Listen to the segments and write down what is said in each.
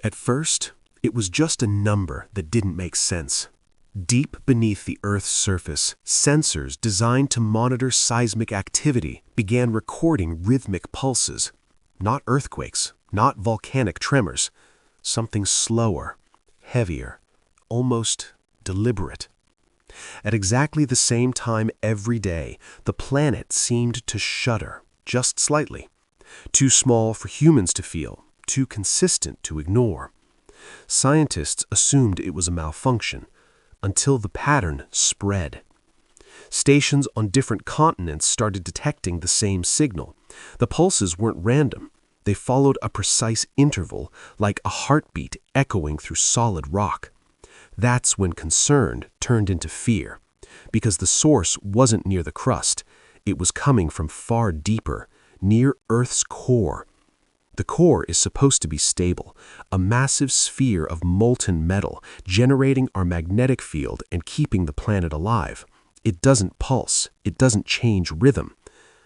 At first, it was just a number that didn't make sense. Deep beneath the Earth's surface, sensors designed to monitor seismic activity began recording rhythmic pulses. Not earthquakes, not volcanic tremors. Something slower, heavier, almost deliberate. At exactly the same time every day, the planet seemed to shudder, just slightly. Too small for humans to feel, too consistent to ignore. Scientists assumed it was a malfunction, until the pattern spread. Stations on different continents started detecting the same signal. The pulses weren't random. They followed a precise interval, like a heartbeat echoing through solid rock. That's when concern turned into fear, because the source wasn't near the crust. It was coming from far deeper, near Earth's core. The core is supposed to be stable, a massive sphere of molten metal, generating our magnetic field and keeping the planet alive. It doesn't pulse, it doesn't change rhythm.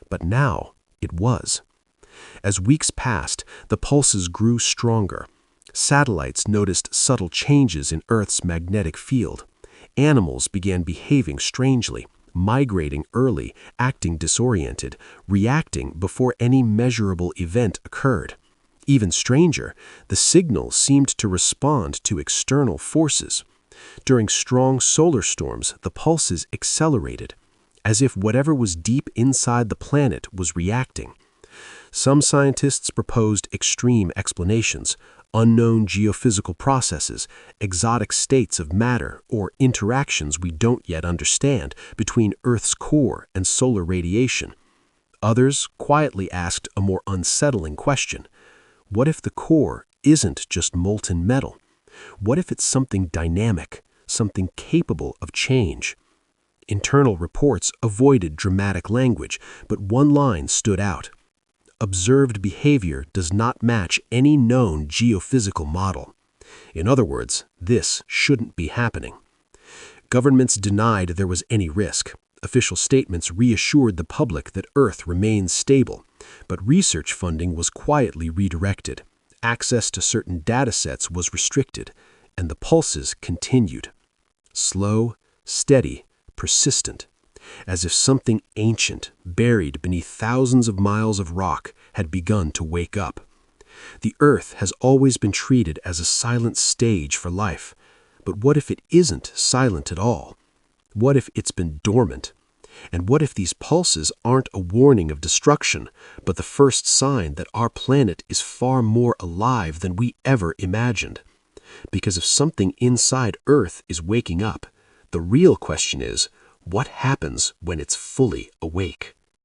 But now, it was. As weeks passed, the pulses grew stronger. Satellites noticed subtle changes in Earth's magnetic field. Animals began behaving strangely, migrating early, acting disoriented, reacting before any measurable event occurred. Even stranger, the signal seemed to respond to external forces. During strong solar storms, the pulses accelerated, as if whatever was deep inside the planet was reacting. Some scientists proposed extreme explanations, unknown geophysical processes, exotic states of matter, or interactions we don't yet understand between Earth's core and solar radiation. Others quietly asked a more unsettling question. What if the core isn't just molten metal? What if it's something dynamic, something capable of change? Internal reports avoided dramatic language, but one line stood out. Observed behavior does not match any known geophysical model. In other words, this shouldn't be happening. Governments denied there was any risk. Official statements reassured the public that Earth remains stable, but research funding was quietly redirected. Access to certain datasets was restricted, and the pulses continued. Slow, steady, persistent. As if something ancient, buried beneath thousands of miles of rock, had begun to wake up. The Earth has always been treated as a silent stage for life. But what if it isn't silent at all? What if it's been dormant? And what if these pulses aren't a warning of destruction, but the first sign that our planet is far more alive than we ever imagined? Because if something inside Earth is waking up, the real question is, what happens when it's fully awake?